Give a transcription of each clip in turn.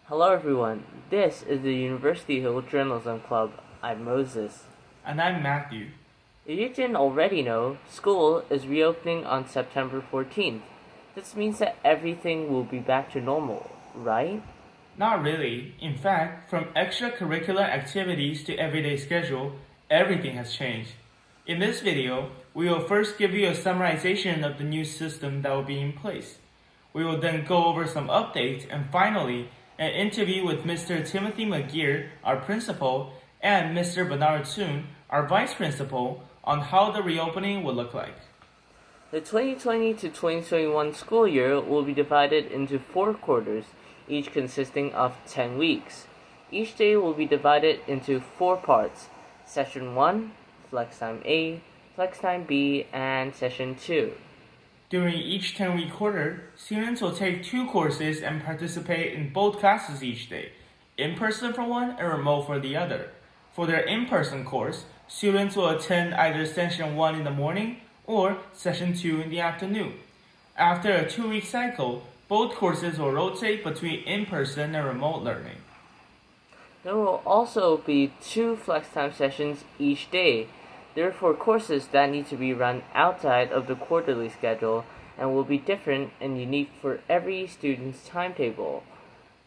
Hello everyone, this is the University Hill Journalism Club. I'm Moses. And I'm Matthew. If you didn't already know, school is reopening on September 14th. This means that everything will be back to normal, right? Not really. In fact, from extracurricular activities to everyday schedule, everything has changed. In this video, we will first give you a summarization of the new system that will be in place. We will then go over some updates and finally, an interview with Mr. Timothy McGeer, our principal, and Mr. Bernard Soong, our vice principal, on how the reopening will look like. The 2020 to 2021 school year will be divided into 4 quarters, each consisting of 10 weeks. Each day will be divided into 4 parts: Session 1, Flex Time A, Flex Time B, and Session 2. During each 10-week quarter, students will take 2 courses and participate in both classes each day, in-person for one and remote for the other. For their in-person course, students will attend either Session 1 in the morning or Session 2 in the afternoon. After a 2-week cycle, both courses will rotate between in-person and remote learning. There will also be 2 flex time sessions each day. Therefore, courses that need to be run outside of the quarterly schedule and will be different and unique for every student's timetable.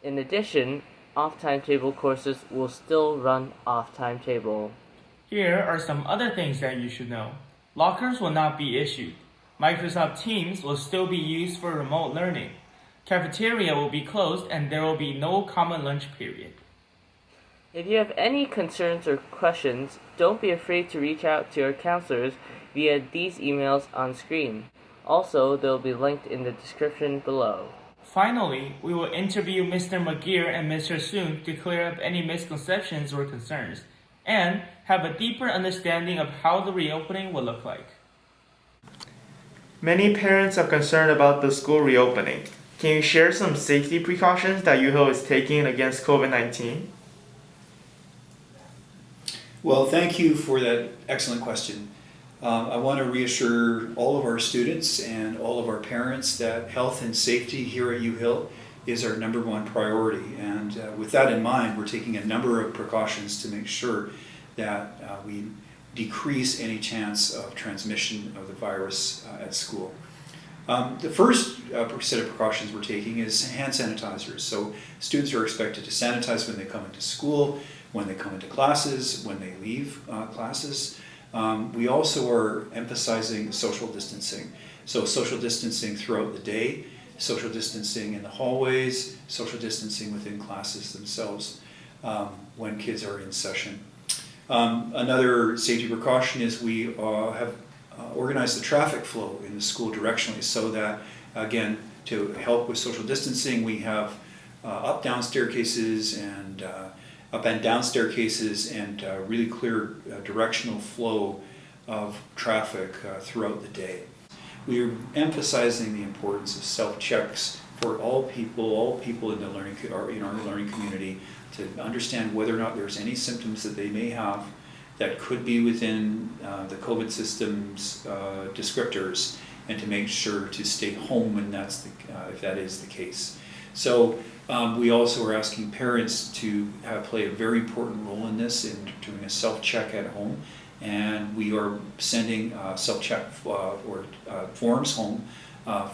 In addition, off-timetable courses will still run off-timetable. Here are some other things that you should know. Lockers will not be issued. Microsoft Teams will still be used for remote learning. Cafeteria will be closed and there will be no common lunch period. If you have any concerns or questions, don't be afraid to reach out to your counselors via these emails on screen. Also, they'll be linked in the description below. Finally, we will interview Mr. McGeer and Mr. Soong to clear up any misconceptions or concerns, and have a deeper understanding of how the reopening will look like. Many parents are concerned about the school reopening. Can you share some safety precautions that Uhill is taking against COVID-19? Well, thank you for that excellent question. I want to reassure all of our students and all of our parents that health and safety here at Uhill is our number one priority. And with that in mind, we're taking a number of precautions to make sure that we decrease any chance of transmission of the virus at school. The first set of precautions we're taking is hand sanitizers. So students are expected to sanitize when they come into school, when they come into classes, when they leave classes. We also are emphasizing social distancing. So social distancing throughout the day, social distancing in the hallways, social distancing within classes themselves when kids are in session. Another safety precaution is we have organized the traffic flow in the school directionally so that, again, to help with social distancing, we have up down staircases and up and down staircases and really clear directional flow of traffic throughout the day. We are emphasizing the importance of self-checks for all people in the learning or in our learning community to understand whether or not there's any symptoms that they may have that could be within the COVID system's descriptors, and to make sure to stay home when if that is the case. So we also are asking parents to play a very important role in this, in doing a self-check at home, and we are sending self-check forms home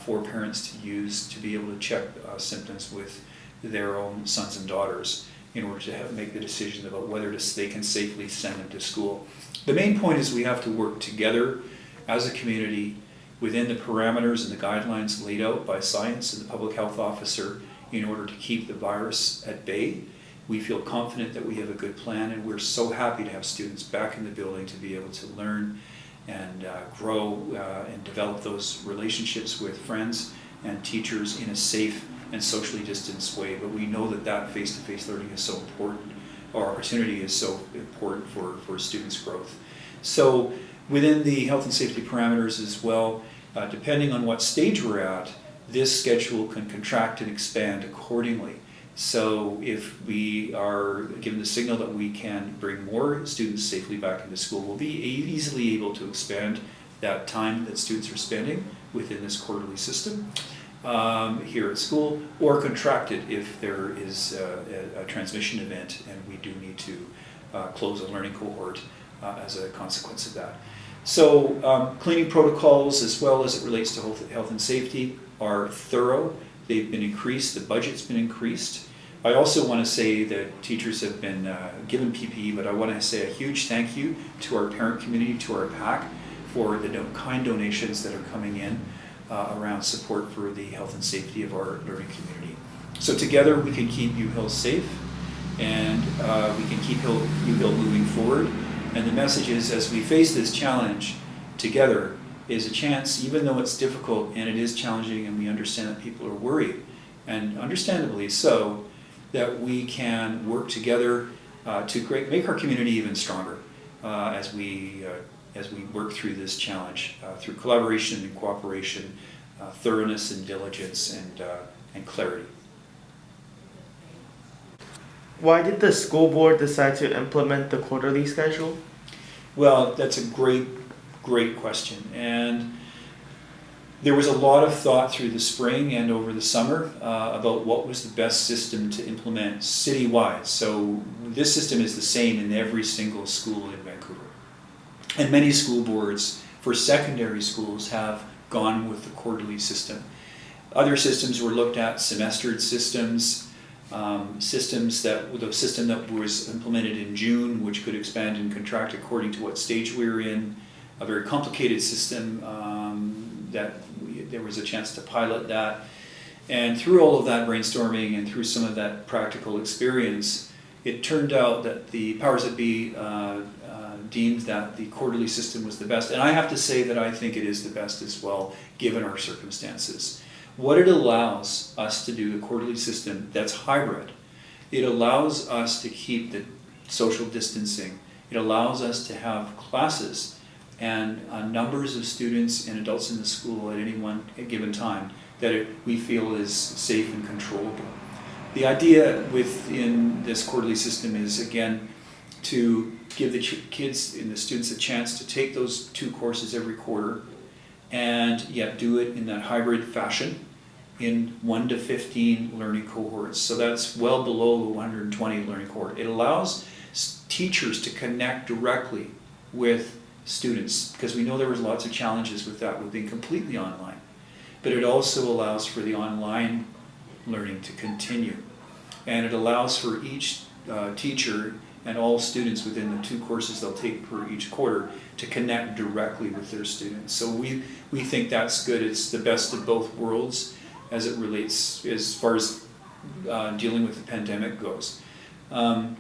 for parents to use to be able to check symptoms with their own sons and daughters in order to make the decision about whether they can safely send them to school. The main point is we have to work together as a community within the parameters and the guidelines laid out by science and the public health officer in order to keep the virus at bay. We feel confident that we have a good plan, and we're so happy to have students back in the building to be able to learn and grow and develop those relationships with friends and teachers in a safe and socially distanced way. But we know that face-to-face learning is so important, or opportunity is so important for students' growth. So within the health and safety parameters as well, depending on what stage we're at, this schedule can contract and expand accordingly. So if we are given the signal that we can bring more students safely back into school, we'll be easily able to expand that time that students are spending within this quarterly system. here at school, or contracted if there is a transmission event and we do need to close a learning cohort as a consequence of that. So cleaning protocols, as well as it relates to health and safety, are thorough. They've been increased, the budget's been increased. I also want to say that teachers have been given PPE, but I want to say a huge thank you to our parent community, to our PAC, for the kind donations that are coming in around support for the health and safety of our learning community. So together we can keep Uhill safe, and we can keep Uhill moving forward. And the message is, as we face this challenge together, is a chance, even though it's difficult and it is challenging, and we understand that people are worried, and understandably so, that we can work together to make our community even stronger as we work through this challenge, through collaboration and cooperation, thoroughness and diligence, and clarity. Why did the school board decide to implement the quarterly schedule? Well, that's a great question. And there was a lot of thought through the spring and over the summer about what was the best system to implement citywide. So this system is the same in every single school in Vancouver. And many school boards for secondary schools have gone with the quarterly system. Other systems were looked at, semestered systems, the system that was implemented in June, which could expand and contract according to what stage we were in, a very complicated system that there was a chance to pilot that. And through all of that brainstorming and through some of that practical experience, it turned out that the powers that be deemed that the quarterly system was the best. And I have to say that I think it is the best as well, given our circumstances. What it allows us to do, the quarterly system that's hybrid, it allows us to keep the social distancing. It allows us to have classes and numbers of students and adults in the school at any one given time that we feel is safe and controllable. The idea within this quarterly system is, again, to give the kids and the students a chance to take those 2 courses every quarter, and yet do it in that hybrid fashion in 1 to 15 learning cohorts. So that's well below the 120 learning cohort. It allows teachers to connect directly with students, because we know there was lots of challenges with that, with being completely online. But it also allows for the online learning to continue. And it allows for each teacher and all students within the 2 courses they'll take per each quarter to connect directly with their students. So we think that's good. It's the best of both worlds as it relates, as far as dealing with the pandemic goes. The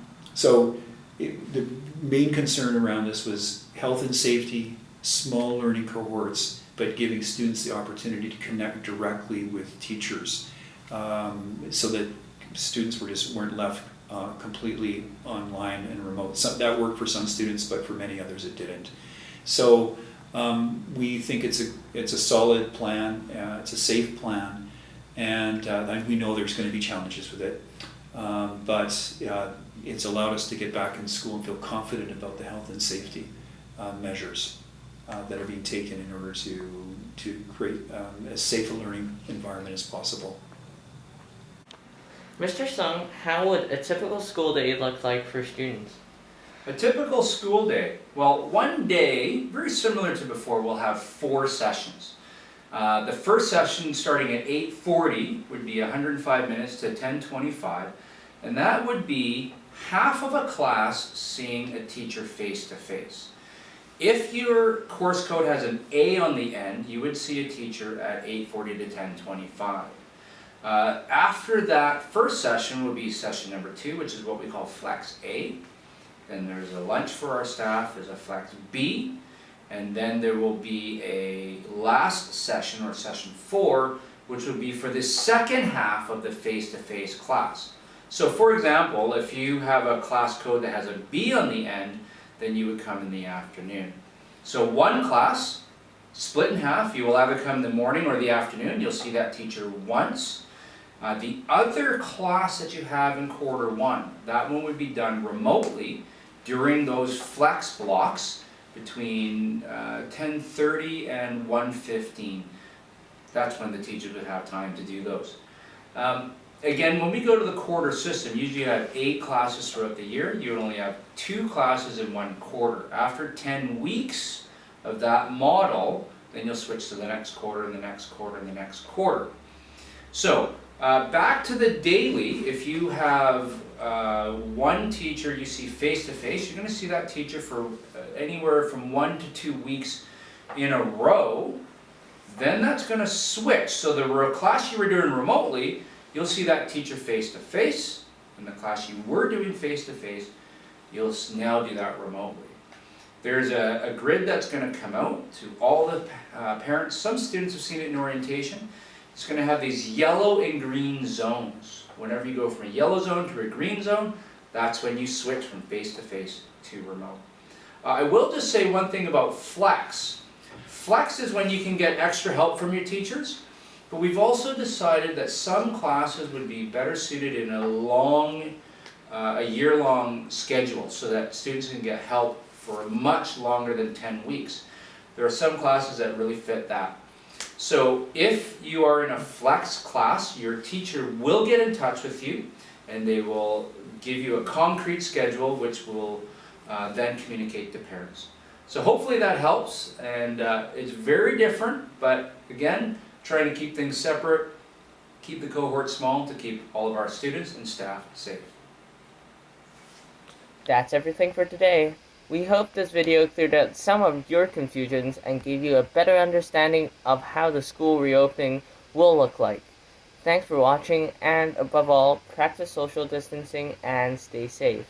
main concern around this was health and safety, small learning cohorts, but giving students the opportunity to connect directly with teachers, so that students weren't left completely online and remote. That worked for some students, but for many others it didn't. So we think it's a solid plan, it's a safe plan, and we know there's going to be challenges with it, but it's allowed us to get back in school and feel confident about the health and safety measures that are being taken in order to create as safe a learning environment as possible. Mr. Soong, how would a typical school day look like for students? A typical school day. Well, one day, very similar to before, we'll have 4 sessions. The first session, starting at 8:40, would be 105 minutes to 10:25, and that would be half of a class seeing a teacher face-to-face. If your course code has an A on the end, you would see a teacher at 8:40 to 10:25. After that first session will be session number 2, which is what we call Flex A. Then there's a lunch for our staff, there's a Flex B, and then there will be a last session, or session 4, which would be for the second half of the face-to-face class. So for example, if you have a class code that has a B on the end, then you would come in the afternoon. So one class, split in half, you will either come in the morning or the afternoon, you'll see that teacher once. The other class that you have in quarter 1, that one would be done remotely during those flex blocks between 10:30 and 1:15. that's when the teachers would have time to do those. Again, when we go to the quarter system, usually you have 8 classes throughout the year. You would only have 2 classes in one quarter. After 10 weeks of that model, then you'll switch to the next quarter and the next quarter and the next quarter. So, back to the daily, if you have one teacher you see face-to-face, you're going to see that teacher for anywhere from 1 to 2 weeks in a row. Then that's going to switch. So the class you were doing remotely, you'll see that teacher face-to-face. In the class you were doing face-to-face, you'll now do that remotely. There's a grid that's going to come out to all the parents. Some students have seen it in orientation. It's going to have these yellow and green zones. Whenever you go from a yellow zone to a green zone, that's when you switch from face-to-face to remote. I will just say one thing about flex. Flex is when you can get extra help from your teachers, but we've also decided that some classes would be better suited in a year-long schedule so that students can get help for much longer than 10 weeks. There are some classes that really fit that. So if you are in a flex class, your teacher will get in touch with you and they will give you a concrete schedule which will then communicate to parents. So hopefully that helps, and it's very different, but again, trying to keep things separate, keep the cohort small to keep all of our students and staff safe. That's everything for today. We hope this video cleared up some of your confusions and gave you a better understanding of how the school reopening will look like. Thanks for watching, and above all, practice social distancing and stay safe.